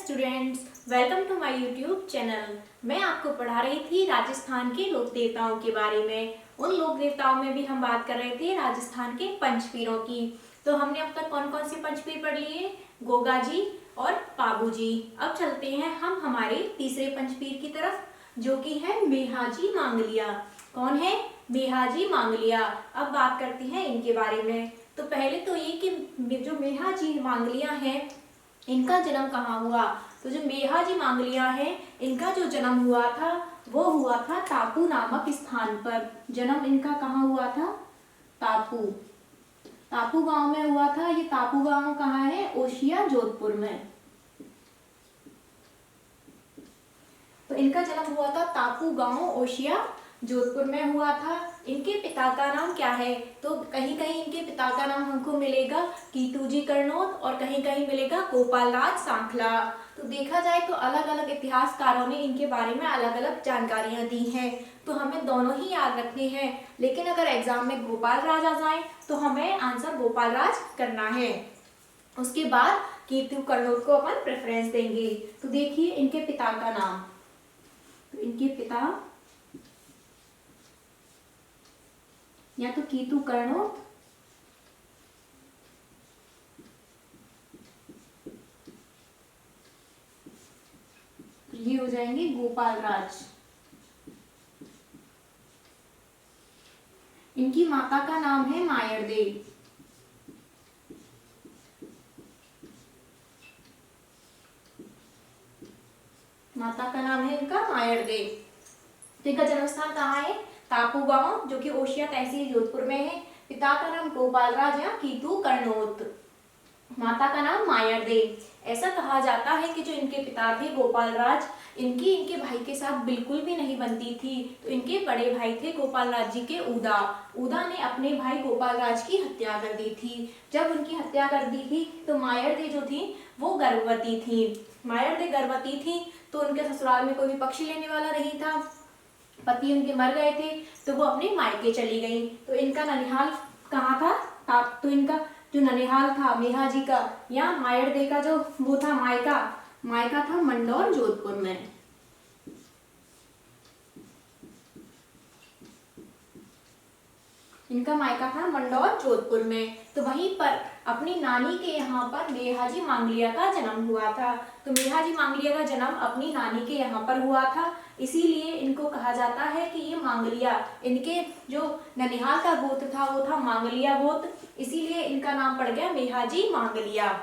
Students, welcome to my YouTube channel. मैं आपको पढ़ा रही थी राजस्थान के लोक देवताओं के बारे में। उन लोक देवताओं में भी हम बात कर रहे थे राजस्थान के पंचपीरों की। तो हमने अब तक कौन कौन से पंचपीर पढ़ लिए? गोगा जी और पाबू जी। अब चलते हैं हम हमारे तीसरे पंचपीर की तरफ, जो कि है मेहाजी मांगलिया। कौन है? मेहाजी मांगलिया। अब बात करते हैं इनके बारे में। तो पहले तो ये कि जो मेहाजी मांगलिया है, इनका जन्म कहाँ हुआ? तो जो मेहाजी मांगलिया है, इनका जो जन्म हुआ था वो हुआ था तापू नामक स्थान पर। जन्म इनका कहाँ हुआ था? तापू गांव में हुआ था। ये तापू गांव कहाँ है? ओशिया जोधपुर में। तो इनका जन्म हुआ था तापू गांव ओशिया जोधपुर में हुआ था। इनके पिता का नाम क्या है? तो कहीं कहीं इनके पिता का नाम हमको मिलेगा कीतूजी करनोत और कहीं कहीं मिलेगा गोपाल राज सांखला। तो देखा जाए तो अलग अलग इतिहासकारों ने इनके बारे में अलग अलग जानकारियां दी हैं। तो हमें दोनों ही याद रखने हैं, लेकिन अगर एग्जाम में गोपाल राज आ जाए तो हमें आंसर गोपाल राज करना है। उसके बाद कीतू करनोत को अपन प्रेफरेंस देंगे। तो देखिए इनके पिता का नाम। तो इनके पिता या तो कीतू करनोत ये हो जाएंगे गोपाल राज। इनकी माता का नाम है मायरदे। माता का नाम है इनका मायरदे। तो इनका जन्म स्थान कहाँ है? तापू गांव, जो कि ओशिया तहसील जोधपुर में है। पिता का नाम गोपाल राज या कीतू करनोत, माता का नाम मायरदे। ऐसा कहा जाता है कि जो इनके पिता थे गोपाल राज, इनकी इनके भाई के साथ बिल्कुल भी नहीं बनती थी। तो इनके बड़े भाई थे गोपाल राज जी के उदा ने अपने भाई गोपाल राज की हत्या कर दी थी। जब उनकी हत्या कर दी थी तो मायरदे जो थी वो गर्भवती थी। मायरदे गर्भवती थी तो उनके ससुराल में कोई भी पक्ष लेने वाला नहीं था। पति उनके मर गए थे तो वो अपने मायके चली गई। तो इनका ननिहाल कहाँ था? तो इनका जो ननिहाल था मेहाजी का या मायरदे का जो वो था मायका था मंडौर जोधपुर में। इनका मायका था मंडौर जोधपुर में। तो वहीं पर अपनी नानी के यहाँ पर मेहाजी मांगलिया का जन्म हुआ था। तो मेहाजी मांगलिया का जन्म अपनी नानी के यहाँ पर हुआ था, इसीलिए इनको कहा जाता है कि ये मांगलिया। इनके जो ननिहाल का गोत्र था वो था मांगलिया गोत्र, इसीलिए इनका नाम पड़ गया मेहाजी मांगलिया।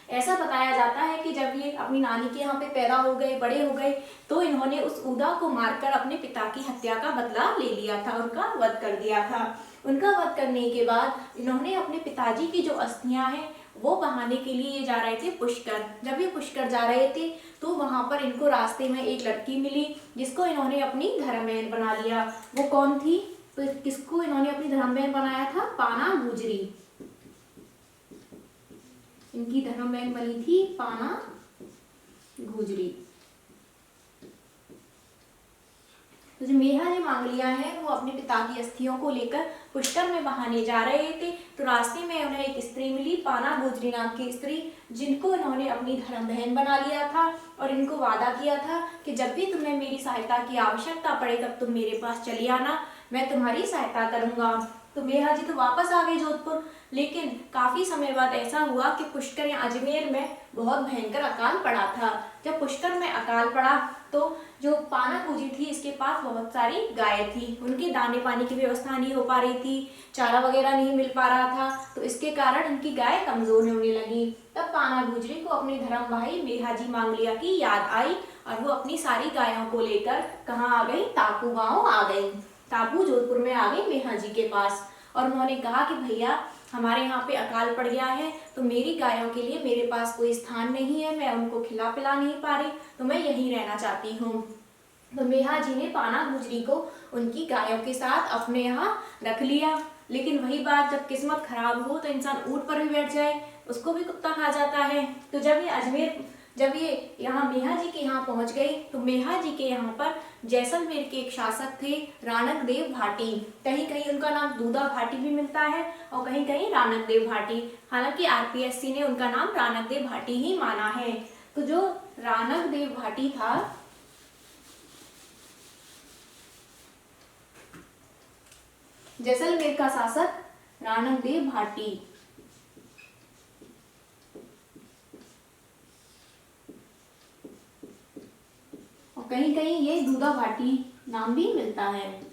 ऐसा बताया जाता है कि जब ये अपनी नानी के यहाँ पे पैदा हो गए, बड़े हो गए, तो इन्होंने उस उदा को मारकर अपने पिता की हत्या का बदला ले लिया था, उनका वध कर दिया था। उनका वध करने के बाद इन्होंने अपने पिताजी की जो अस्थियां हैं वो बहाने के लिए जा रहे थे पुष्कर। जब ये पुष्कर जा रहे थे तो वहां पर इनको रास्ते में एक लड़की मिली जिसको इन्होंने अपनी धर्म बहन बना लिया। वो कौन थी? तो किसको इन्होंने अपनी धर्म बहन बनाया था? पाना गुजरी। इनकी धर्म बहन बनी थी पाना गुजरी। तो जो मेहाजी मांगलिया है वो अपने पिता की अस्थियों को लेकर पुष्कर में बहाने जा रहे थे। तो रास्ते में उन्हें एक स्त्री मिली, पाना गुजरी नाम की स्त्री, जिनको इन्होंने अपनी धर्म बहन बना लिया था और इनको वादा किया था कि जब भी तुम्हें मेरी सहायता की आवश्यकता पड़े तब तुम मेरे पास चली आना, मैं तुम्हारी सहायता करूंगा। तो मेहाजी तो वापस आ गए जोधपुर, लेकिन काफी समय बाद ऐसा हुआ कि पुष्कर या अजमेर में बहुत भयंकर अकाल पड़ा था। जब पुष्कर में अकाल पड़ा तो जो पाना गुजरी थी इसके पास बहुत सारी गाय थी, उनके दाने पानी की व्यवस्था नहीं हो पा रही थी, चारा वगैरह नहीं मिल पा रहा था, तो इसके कारण उनकी गाय कमजोर होने लगी। तब पाना गुजरी को अपने धर्म भाई मेहाजी मांगलिया की याद आई और वो अपनी सारी गायों को लेकर कहाँ आ गई? तापू गाँव आ गई। तापू जोधपुर में आ गई मेहाजी के पास और उन्होंने कहा कि भैया हमारे यहाँ पे अकाल पड़ गया है, तो मेरी गायों के लिए मेरे पास कोई स्थान नहीं है, मैं उनको खिला पिला नहीं पा रही, तो मैं यहीं रहना चाहती हूँ। तो मेहाजी ने पाना गुजरी को उनकी गायों के साथ अपने यहाँ रख लिया। लेकिन वही बात, जब किस्मत खराब हो तो इंसान ऊंट पर भी बैठ जाए, उसको भी कुत्ता खा जाता है। तो जब ये यहाँ मेहाजी के यहाँ पहुंच गई तो मेहाजी के यहाँ पर जैसलमेर के एक शासक थे राणक देव भाटी। कहीं कहीं उनका नाम दूधा भाटी भी मिलता है और कहीं कहीं राणक देव भाटी। हालांकि आरपीएससी ने उनका नाम राणक देव भाटी ही माना है। तो जो रानक देव भाटी था, जैसलमेर का शासक रानक देव भाटी, और कहीं कहीं ये दूधा भाटी नाम भी मिलता है।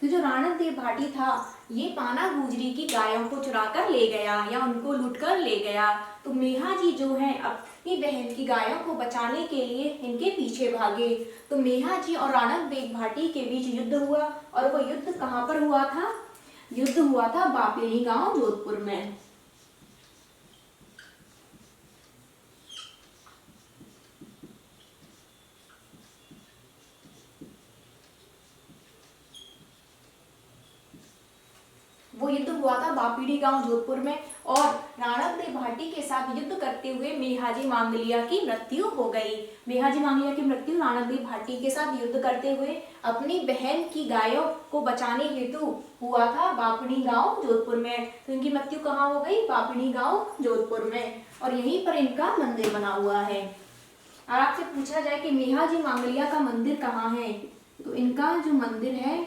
तो जो रानक देव भाटी था ये पाना गुजरी की गायों को चुरा कर ले गया या उनको लूट कर ले गया। तो मेहाजी जो है अपनी बहन की गायों को बचाने के लिए इनके पीछे भागे। तो मेहाजी और रानक देव भाटी के बीच युद्ध हुआ, और वो युद्ध कहाँ पर हुआ था? युद्ध हुआ था बापेरी गांव जोधपुर में। वो युद्ध हुआ था बापीड़ी गांव जोधपुर में, और रानक देव भाटी के साथ युद्ध करते हुए मेहाजी मांगलिया की मृत्यु हो गई। मेहाजी मांगलिया की मृत्यु रानक देव भाटी के साथ युद्ध करते हुए अपनी बहन की गायों को बचाने हेतु हुआ था बापीड़ी गांव जोधपुर में। तो इनकी मृत्यु कहाँ हो गई? बापीड़ी गांव जोधपुर में, और यहीं पर इनका मंदिर बना हुआ है। और आपसे पूछा जाए कि मेहाजी मांगलिया का मंदिर कहाँ है, तो इनका जो मंदिर है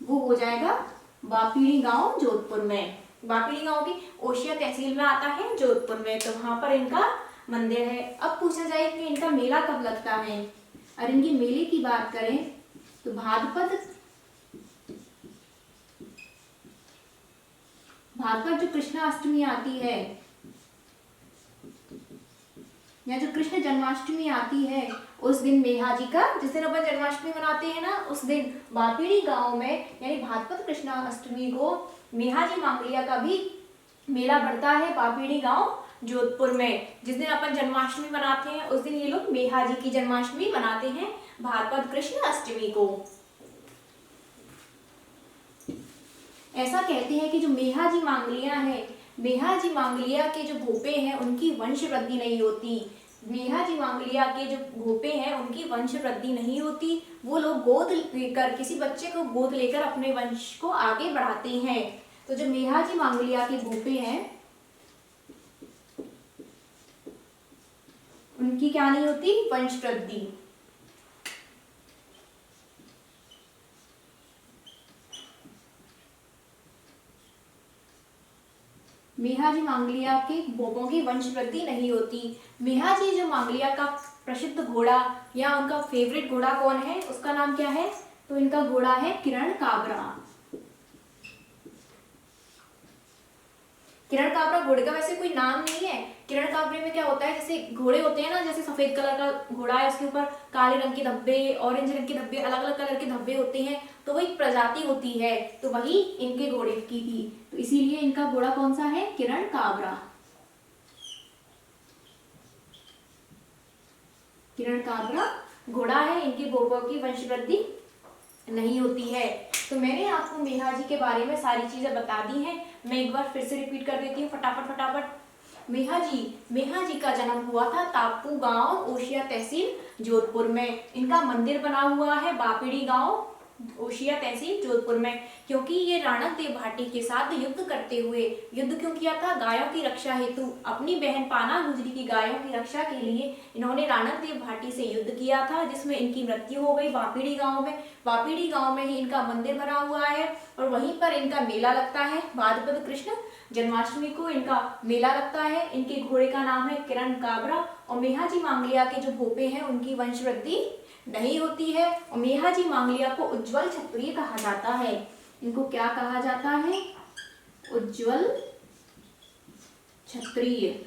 वो हो जाएगा बापीड़ी गांव जोधपुर में। बापीड़ी गांव की ओशिया तहसील में आता है जोधपुर में, तो वहां पर इनका मंदिर है। अब पूछा जाए कि इनका मेला कब लगता है, और इनके मेले की बात करें तो भाद्रपद जो कृष्णाष्टमी आती है या जो कृष्ण जन्माष्टमी आती है उस दिन मेहाजी का, जिस दिन अपन जन्माष्टमी मनाते हैं ना, उस दिन बापीड़ी गांव में यानी भाद्रपद कृष्णाष्टमी को मेहाजी मांगलिया का भी मेला बढ़ता है बापीड़ी गांव जोधपुर में। जिस दिन अपन जन्माष्टमी मनाते हैं उस दिन ये लोग मेहाजी की जन्माष्टमी मनाते हैं भाद्रपद कृष्ण अष्टमी को। ऐसा कहते हैं कि जो मेहाजी मांगलिया है, मेहाजी मांगलिया के जो भोपे हैं उनकी वंश वृद्धि नहीं होती। मेहाजी मांगलिया के जो भोपे हैं उनकी वंश वृद्धि नहीं होती। वो लोग गोद लेकर, किसी बच्चे को गोद लेकर अपने वंश को आगे बढ़ाते हैं। तो जो मेहाजी मांगलिया के भोपे हैं उनकी क्या नहीं होती? वंश वृद्धि। मेहाजी मांगलिया के भोपों की वंश वृद्धि नहीं होती। मेहाजी जो मांगलिया का प्रसिद्ध घोड़ा या उनका फेवरेट घोड़ा कौन है, उसका नाम क्या है? तो इनका घोड़ा है किरण काबरा। किरण काबरा घोड़े का वैसे कोई नाम नहीं है। किरण काबरे में क्या होता है, जैसे घोड़े होते हैं ना, जैसे सफेद कलर का घोड़ा है उसके ऊपर काले रंग के धब्बे, ऑरेंज रंग के धब्बे, अलग अलग कलर के धब्बे होते हैं, तो वो एक प्रजाति होती है, तो वही इनके घोड़े की थी। तो इसीलिए इनका घोड़ा कौन सा है? किरण काबरा। किरण काबरा घोड़ा है, इनके भोपों की वंश वृद्धि नहीं होती है। तो मैंने आपको मेहाजी के बारे में सारी चीजें बता दी हैं। मैं एक बार फिर से रिपीट कर देती हूँ फटाफट। मेहाजी का जन्म हुआ था तापू गांव, ओशिया तहसील, जोधपुर में। इनका मंदिर बना हुआ है बापीड़ी गांव, ओशिया तहसील, जोधपुर में। क्योंकि ये रानक देव भाटी के साथ युद्ध करते हुए, युद्ध क्यों किया था? गायों की रक्षा हेतु, अपनी बहन पाना गुजरी की गायों की रक्षा के लिए इन्होंने रानक देव भाटी से युद्ध किया था, जिसमें इनकी मृत्यु हो गई बापीड़ी गांव में। बापीड़ी गांव में ही इनका मंदिर बना हुआ है, और वहीं पर इनका मेला लगता है। भाद्रपद कृष्ण जन्माष्टमी को इनका मेला लगता है। इनके घोड़े का नाम है किरण काबरा, और मेहाजी मांगलिया के जो भोपे हैं उनकी वंश वृद्धि नहीं होती है। और मेहाजी मांगलिया को उज्जवल क्षत्रिय कहा जाता है। इनको क्या कहा जाता है? उज्जवल क्षत्रिय।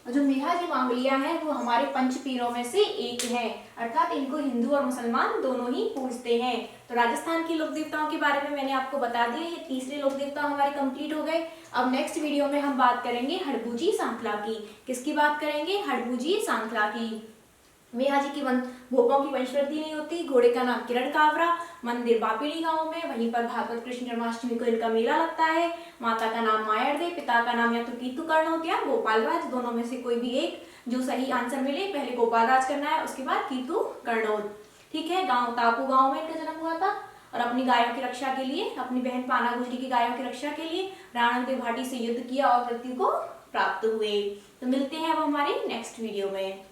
जो मेहाजी मांगलिया है वो हमारे पंच पीरों में से एक है, अर्थात इनको हिंदू और मुसलमान दोनों ही पूजते हैं। तो राजस्थान की लोक देवताओं के बारे में मैंने आपको बता दिया। ये तीसरे लोक देवता हमारे कंप्लीट हो गए। अब नेक्स्ट वीडियो में हम बात करेंगे हड़बूजी सांखला की। किसकी बात करेंगे? हड़बूजी सांखला की। मेहाजी की भोपों की वंशवृद्धि नहीं होती। घोड़े का नाम किरण काबरा, मंदिर बापीड़ी गांव में, वहीं पर भागवत कृष्ण जन्माष्टमी को इनका मेला लगता है। माता का नाम मायार्दे, पिता का नाम या तो कीतु कर्णोत या गोपाल राज, दोनों में से कोई भी एक जो सही आंसर मिले। पहले गोपाल राज करना है, उसके बाद कीतु कर्णोत। ठीक है। गांव तापू गांव में इनका जन्म हुआ था, और अपनी अपनी गायों की रक्षा के लिए, अपनी बहन पाना गुजरी की गायों की रक्षा के लिए राणा के भाटी से युद्ध किया और मृत्यु को प्राप्त हुए। तो मिलते हैं अब हमारे नेक्स्ट वीडियो में।